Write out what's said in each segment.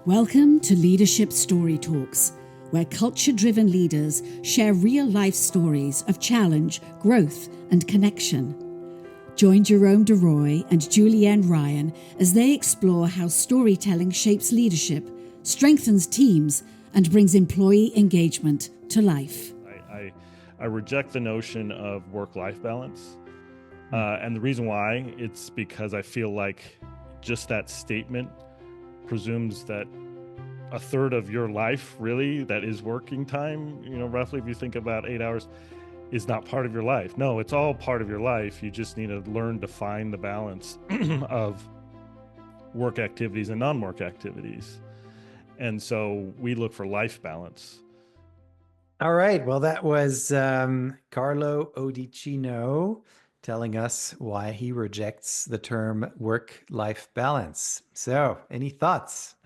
Welcome to Leadership Story Talks, where culture-driven leaders share real-life stories of challenge, growth, and connection. Join Jerome and Julienne Ryan as they explore how storytelling shapes leadership, strengthens teams, and brings employee engagement to life. I reject the notion of work-life balance. And the reason why, it's because I feel like just that statement presumes that a third of your life, really, that is working time, roughly, if you think about 8 hours, is not part of your life. No, it's all part of your life. You just need to learn to find the balance of work activities and non-work activities. And so we look for life balance. All right. Well, that was Carlo Odicino telling us why he rejects the term work-life balance. So, any thoughts?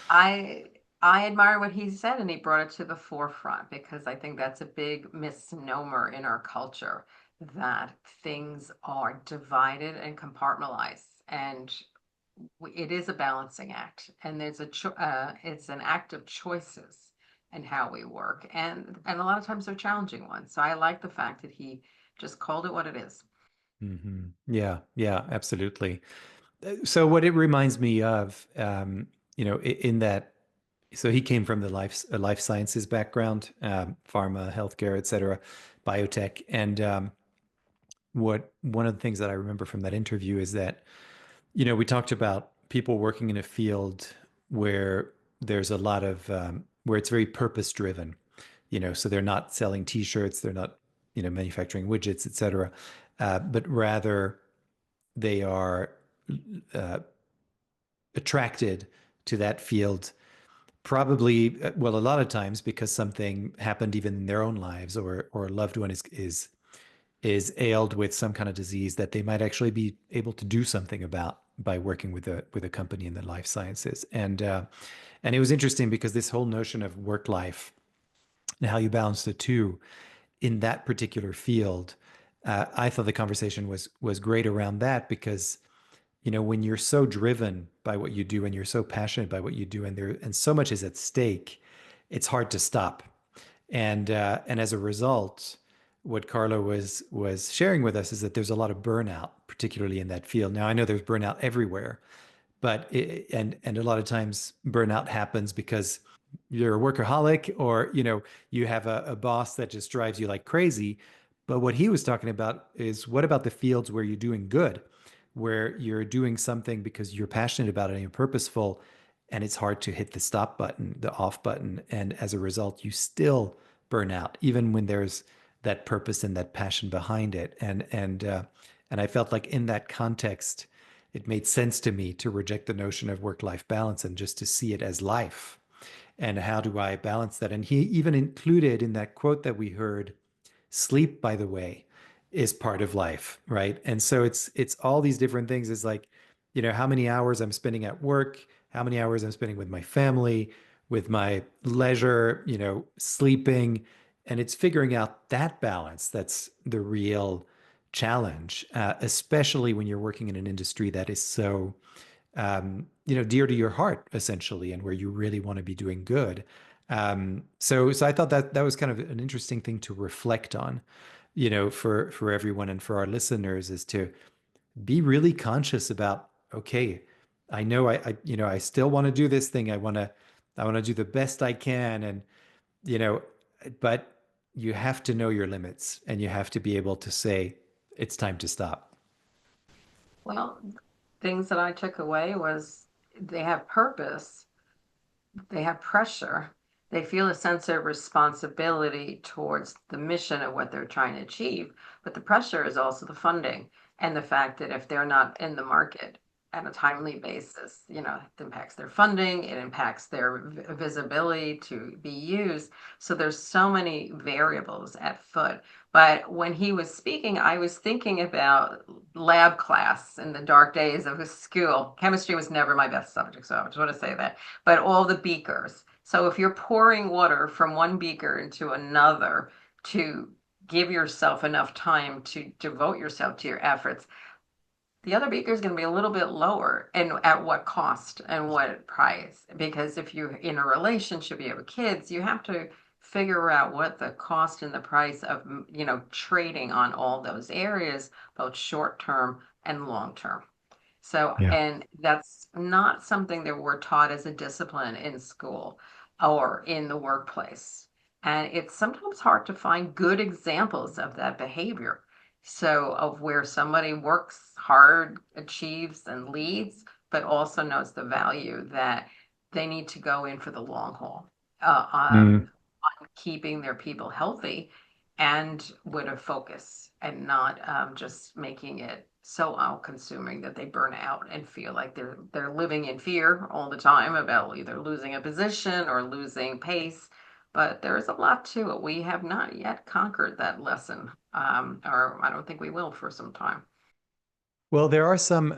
I admire what he said, and he brought it to the forefront, because I think that's a big misnomer in our culture, that things are divided and compartmentalized, and it is a balancing act, and there's it's an act of choices and how we work, and a lot of times they're challenging ones. So I like the fact that he just called it what it is. Mm-hmm. Yeah, absolutely. So what it reminds me of, in that, so he came from the life sciences background, pharma, healthcare, et cetera, biotech. And one of the things that I remember from that interview is that, we talked about people working in a field where there's a lot of, where it's very purpose driven, so they're not selling t-shirts, they're not, manufacturing widgets, et cetera, but rather they are attracted to that field, probably, well, a lot of times because something happened even in their own lives, or a loved one is ailed with some kind of disease that they might actually be able to do something about by working with a company in the life sciences. And it was interesting because this whole notion of work life and how you balance the two in that particular field, I thought the conversation was great around that, because when you're so driven by what you do and you're so passionate by what you do, and so much is at stake, it's hard to stop. And as a result, what Carlo was sharing with us is that there's a lot of burnout, particularly in that field. Now, I know there's burnout everywhere, but and a lot of times burnout happens because you're a workaholic, or you have a boss that just drives you like crazy. But what he was talking about is, what about the fields where you're doing good, where you're doing something because you're passionate about it and you're purposeful, and it's hard to hit the stop button, the off button, and as a result, you still burn out, even when there's that purpose and that passion behind it. And I felt like in that context, it made sense to me to reject the notion of work-life balance and just to see it as life. And how do I balance that? And he even included in that quote that we heard, sleep, by the way, is part of life, right? And so it's all these different things. It's like, how many hours I'm spending at work, how many hours I'm spending with my family, with my leisure, sleeping. And it's figuring out that balance that's the real challenge, especially when you're working in an industry that is so dear to your heart, essentially, and where you really want to be doing good. So I thought that was kind of an interesting thing to reflect on, for everyone and for our listeners, is to be really conscious about, okay, I know I still want to do this thing. I want to do the best I can. And, but you have to know your limits, and you have to be able to say, it's time to stop. Well, things that I took away was they have purpose, they have pressure, they feel a sense of responsibility towards the mission of what they're trying to achieve. But the pressure is also the funding, and the fact that if they're not in the market at a timely basis, it impacts their funding, it impacts their visibility to be used. So there's so many variables at foot. But when he was speaking, I was thinking about lab class in the dark days of school. Chemistry was never my best subject, so I just want to say that. But all the beakers. So if you're pouring water from one beaker into another to give yourself enough time to devote yourself to your efforts, the other beaker is going to be a little bit lower, and at what cost and what price? Because if you're in a relationship, you have kids, you have to figure out what the cost and the price of, trading on all those areas, both short term and long term. So, Yeah. and that's not something that we're taught as a discipline in school or in the workplace. And it's sometimes hard to find good examples of that behavior. So, of where somebody works hard, achieves, and leads, but also knows the value that they need to go in for the long haul, Mm. on keeping their people healthy and with a focus, and not just making it so all-consuming that they burn out and feel like they're living in fear all the time about either losing a position or losing pace. But there's a lot to it. We have not yet conquered that lesson, or I don't think we will for some time. Well, there are some,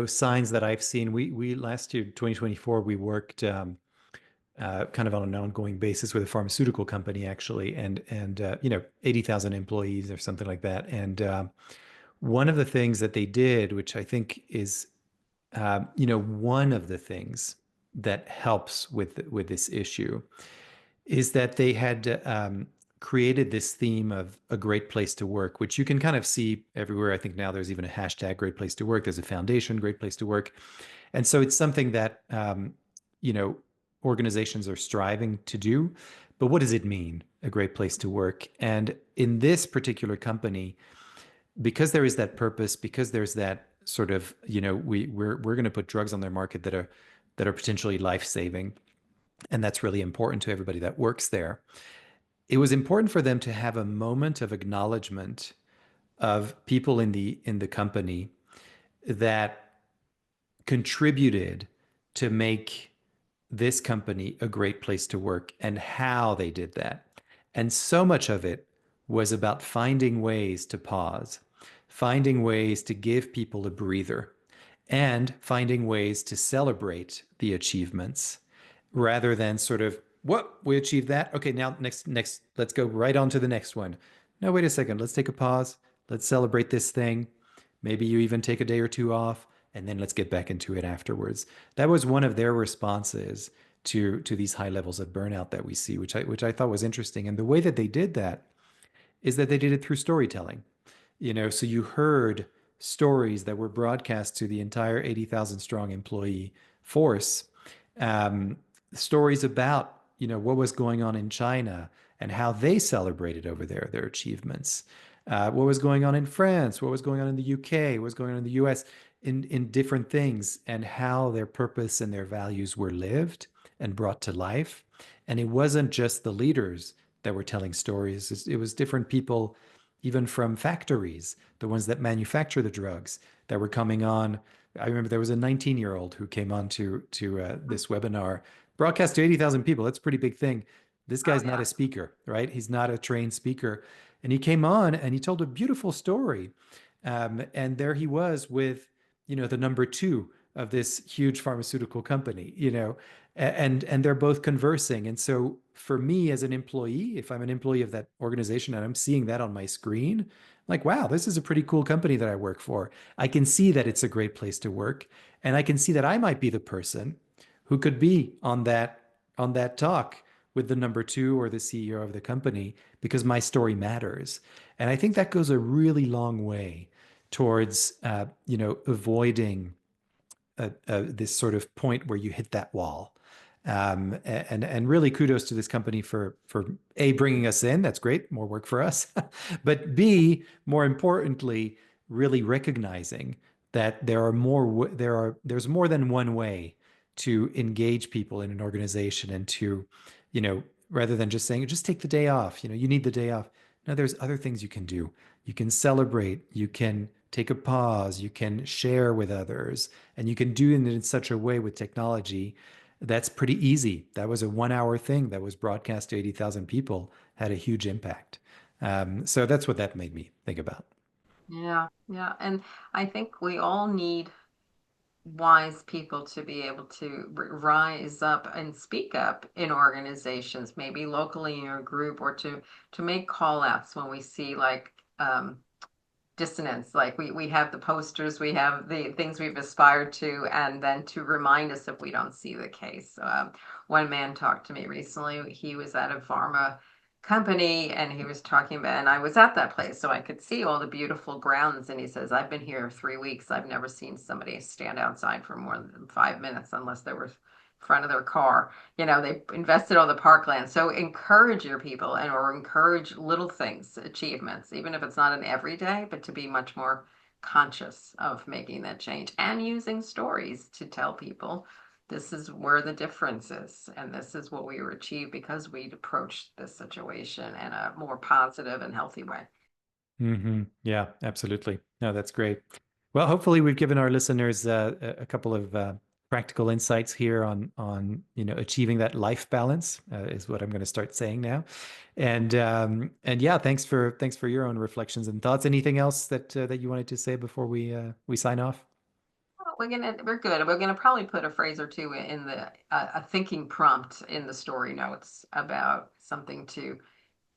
signs that I've seen. We last year, 2024, we worked kind of on an ongoing basis with a pharmaceutical company, actually, and 80,000 employees or something like that. And one of the things that they did, which I think is, one of the things that helps with this issue, is that they had created this theme of a great place to work, which you can kind of see everywhere. I think now there's even a hashtag great place to work. There's a foundation, great place to work. And so it's something that, you know, organizations are striving to do. But what does it mean, a great place to work? And in this particular company, because there is that purpose, because there's that sort of, we're going to put drugs on their market that are potentially life-saving, and that's really important to everybody that works there. It was important for them to have a moment of acknowledgement of people in the company that contributed to make this company a great place to work, and how they did that. And so much of it was about finding ways to pause, finding ways to give people a breather, and finding ways to celebrate the achievements rather than sort of, what, we achieved that. Okay, now next, let's go right on to the next one. No, wait a second. Let's take a pause. Let's celebrate this thing. Maybe you even take a day or two off, and then let's get back into it afterwards. That was one of their responses to these high levels of burnout that we see, which I thought was interesting. And the way that they did that is that they did it through storytelling. So you heard stories that were broadcast to the entire 80,000 strong employee force, um, stories about what was going on in China and how they celebrated over there their achievements, what was going on in France, what was going on in the UK, what was going on in the US, in different things, and how their purpose and their values were lived and brought to life. And it wasn't just the leaders that were telling stories. It was different people, even from factories, the ones that manufacture the drugs, that were coming on. I remember there was a 19-year-old who came on to this webinar, broadcast to 80,000 people. That's a pretty big thing. This Oh guy's not yeah. a speaker, right? He's not a trained speaker. And he came on and he told a beautiful story. And there he was with, the number two of this huge pharmaceutical company, and they're both conversing. And so for me as an employee, if I'm an employee of that organization and I'm seeing that on my screen, I'm like, wow, this is a pretty cool company that I work for. I can see that it's a great place to work. And I can see that I might be the person who could be on that talk with the number two or the CEO of the company, because my story matters. And I think that goes a really long way towards avoiding this sort of point where you hit that wall. And really kudos to this company for A, bringing us in. That's great, more work for us. But B, more importantly, really recognizing that there's more than one way to engage people in an organization, and to, you know, rather than just saying, just take the day off, you need the day off. No, there's other things you can do. You can celebrate, you can take a pause, you can share with others, and you can do it in such a way with technology that's pretty easy. That was a 1 hour thing that was broadcast to 80,000 people, had a huge impact. So that's what that made me think about. Yeah, yeah. And I think we all need wise people to be able to rise up and speak up in organizations, maybe locally in your group, or to make call outs when we see, like, dissonance. Like we have the posters, we have the things we've aspired to, and then to remind us if we don't see the case. One man talked to me recently. He was at a pharma company and he was talking about, and I was at that place, so I could see all the beautiful grounds. And he says, I've been here 3 weeks. I've never seen somebody stand outside for more than 5 minutes unless they were in front of their car. They invested all the parkland. So encourage your people or encourage little things, achievements, even if it's not an everyday, but to be much more conscious of making that change and using stories to tell people this is where the difference is, and this is what we achieved because we'd approached this situation in a more positive and healthy way. Yeah, absolutely. No, that's great. Well, hopefully we've given our listeners a couple of practical insights here on achieving that life balance, is what I'm going to start saying now. And yeah, thanks for your own reflections and thoughts. Anything else that you wanted to say before we sign off? We're good. We're gonna probably put a phrase or two in the a thinking prompt in the story notes about something to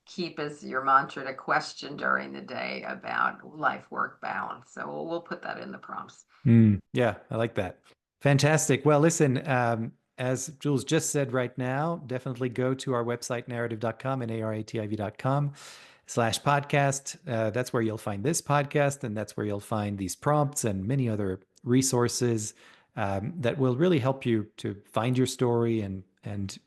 keep as your mantra to question during the day about life-work balance. So we'll put that in the prompts. Yeah, I like that. Fantastic. Well, listen, as Jules just said right now, definitely go to our website, narrative.com, narrative.com/podcast. That's where you'll find this podcast, and that's where you'll find these prompts and many other resources that will really help you to find your story and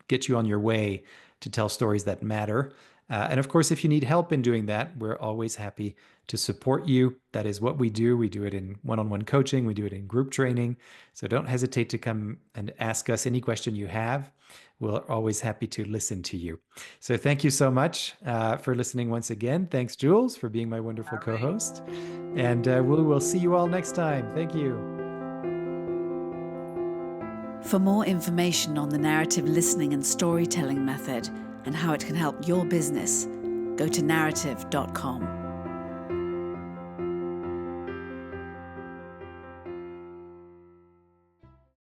get you on your way to tell stories that matter. And of course, if you need help in doing that, we're always happy to support you. That is what we do. We do it in one-on-one coaching. We do it in group training. So don't hesitate to come and ask us any question you have. We're always happy to listen to you. So thank you so much for listening once again. Thanks, Jules, for being my wonderful co-host. And we'll see you all next time. Thank you. For more information on the narrative listening and storytelling method and how it can help your business, go to narrative.com.